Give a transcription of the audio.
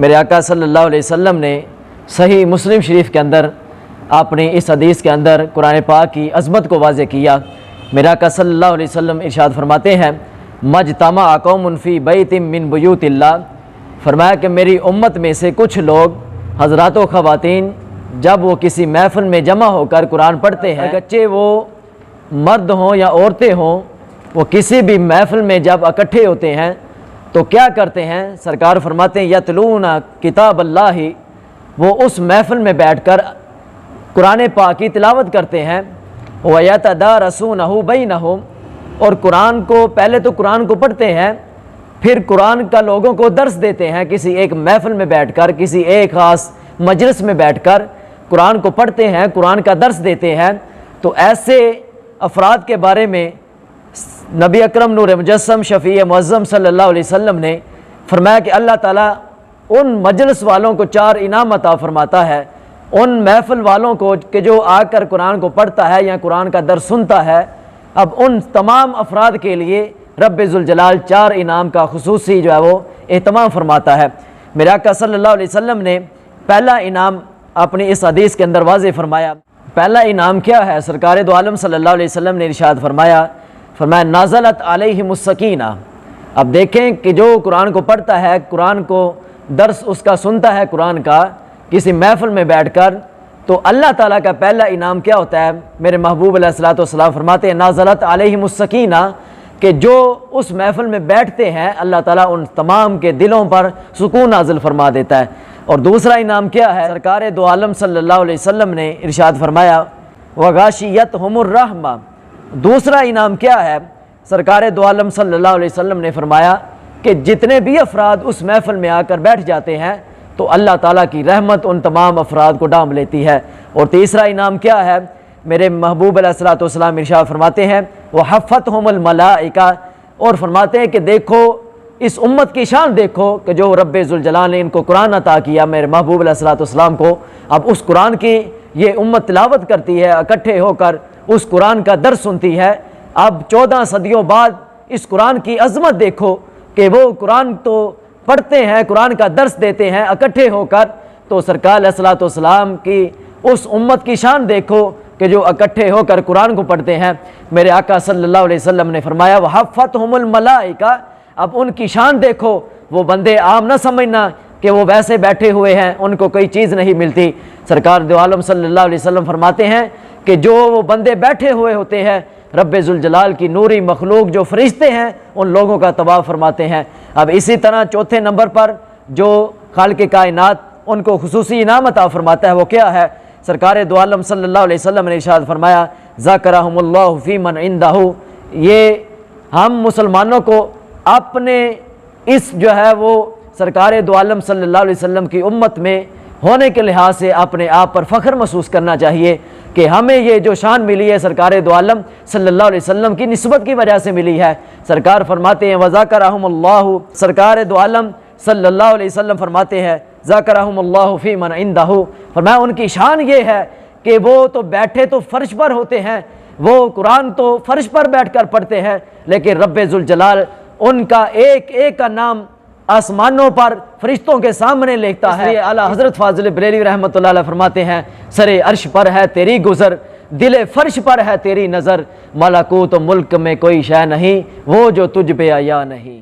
میرے آقا صلی اللہ علیہ وسلم نے صحیح مسلم شریف کے اندر اپنی اس حدیث کے اندر قرآن پاک کی عظمت کو واضح کیا۔ میرے آقا صلی اللہ علیہ وسلم ارشاد فرماتے ہیں مجتمع قوم فی بیت من بیوت اللہ، فرمایا کہ میری امت میں سے کچھ لوگ حضرات و خواتین جب وہ کسی محفل میں جمع ہو کر قرآن پڑھتے ہیں، اگرچہ وہ مرد ہوں یا عورتیں ہوں، وہ کسی بھی محفل میں جب اکٹھے ہوتے ہیں تو کیا کرتے ہیں؟ سرکار فرماتے ہیں یتلون کتاب اللہ، وہ اس محفل میں بیٹھ کر قرآن پاک کی تلاوت کرتے ہیں، وَيَتَدَارَسُونَهُ بَيْنَهُمْ، اور قرآن کو پہلے تو قرآن کو پڑھتے ہیں، پھر قرآن کا لوگوں کو درس دیتے ہیں، کسی ایک محفل میں بیٹھ کر، کسی ایک خاص مجلس میں بیٹھ کر قرآن کو پڑھتے ہیں، قرآن کا درس دیتے ہیں۔ تو ایسے افراد کے بارے میں نبی اکرم نور مجسم شفیع معظم صلی اللہ علیہ وسلم نے فرمایا کہ اللہ تعالیٰ ان مجلس والوں کو 4 انعام عطا فرماتا ہے، ان محفل والوں کو کہ جو آ کر قرآن کو پڑھتا ہے یا قرآن کا درس سنتا ہے، اب ان تمام افراد کے لیے رب ذوالجلال 4 انعام کا خصوصی جو ہے وہ اہتمام فرماتا ہے۔ میرے آقا صلی اللہ علیہ وسلم نے پہلا انعام اپنی اس حدیث کے اندر واضح فرمایا۔ پہلا انعام کیا ہے؟ سرکار دو عالم صلی اللہ علیہ وسلم نے ارشاد فرمایا نازلت علیہم السکینہ۔ اب دیکھیں کہ جو قرآن کو پڑھتا ہے، قرآن کو درس اس کا سنتا ہے قرآن کا کسی محفل میں بیٹھ کر، تو اللہ تعالیٰ کا پہلا انعام کیا ہوتا ہے؟ میرے محبوب علیہ الصلوۃ والسلام فرماتے ہیں نازلت علیہم السکینہ، کہ جو اس محفل میں بیٹھتے ہیں اللہ تعالیٰ ان تمام کے دلوں پر سکون نازل فرما دیتا ہے۔ اور دوسرا انعام کیا ہے؟ سرکار دو عالم صلی اللہ علیہ وسلم نے ارشاد فرمایا وغاشیتہم الرحمہ۔ دوسرا انعام کیا ہے؟ سرکار دو عالم صلی اللہ علیہ وسلم نے فرمایا کہ جتنے بھی افراد اس محفل میں آ کر بیٹھ جاتے ہیں تو اللہ تعالیٰ کی رحمت ان تمام افراد کو ڈھانپ لیتی ہے۔ اور تیسرا انعام کیا ہے؟ میرے محبوب علیہ الصلوۃ والسلام ارشاد فرماتے ہیں وحفتہم الملائکہ، اور فرماتے ہیں کہ دیکھو اس امت کی شان دیکھو کہ جو رب ذوالجلال نے ان کو قرآن عطا کیا میرے محبوب علیہ الصلوۃ والسلام کو، اب اس قرآن کی یہ امت تلاوت کرتی ہے، اکٹھے ہو کر اس قرآن کا درس سنتی ہے۔ اب 14 صدیوں بعد اس قرآن کی عظمت دیکھو کہ وہ قرآن تو پڑھتے ہیں، قرآن کا درس دیتے ہیں اکٹھے ہو کر، تو سرکار علیہ الصلوۃ والسلام کی اس امت کی شان دیکھو کہ جو اکٹھے ہو کر قرآن کو پڑھتے ہیں۔ میرے آقا صلی اللہ علیہ وسلم نے فرمایا وحفتہم الملائکہ، اب ان کی شان دیکھو، وہ بندے عام نہ سمجھنا کہ وہ ویسے بیٹھے ہوئے ہیں، ان کو کوئی چیز نہیں ملتی۔ سرکار دو عالم صلی اللہ علیہ وسلم فرماتے ہیں کہ جو وہ بندے بیٹھے ہوئے ہوتے ہیں رب ذوالجلال کی نوری مخلوق جو فرشتے ہیں ان لوگوں کا طواف فرماتے ہیں۔ اب اسی طرح چوتھے نمبر پر جو خالق کائنات ان کو خصوصی انعام عطا فرماتا ہے وہ کیا ہے؟ سرکار دو عالم صلی اللہ علیہ وسلم نے ارشاد فرمایا ذکرہم اللہ فی من عندہ، یہ ہم مسلمانوں کو اپنے اس جو ہے وہ سرکار دو عالم صلی اللہ علیہ وسلم کی امت میں ہونے کے لحاظ سے اپنے آپ پر فخر محسوس کرنا چاہیے کہ ہمیں یہ جو شان ملی ہے سرکار دو عالم صلی اللہ علیہ وسلم کی نسبت کی وجہ سے ملی ہے۔ سرکار فرماتے ہیں وذکرہم اللہ، سرکار دو عالم صلی اللہ علیہ وسلم فرماتے ہیں ذکرہم اللہ فی من عندہ، فرمایا ان کی شان یہ ہے کہ وہ تو بیٹھے تو فرش پر ہوتے ہیں، وہ قرآن تو فرش پر بیٹھ کر پڑھتے ہیں، لیکن رب ذوالجلال ان کا ایک ایک کا نام آسمانوں پر فرشتوں کے سامنے لکھتا ہے۔ اعلیٰ حضرت فاضل بریلوی رحمۃ اللہ علیہ فرماتے ہیں سر عرش پر ہے تیری گزر، دل فرش پر ہے تیری نظر، ملکوت و ملک میں کوئی شے نہیں وہ جو تجھ پہ آیا نہیں۔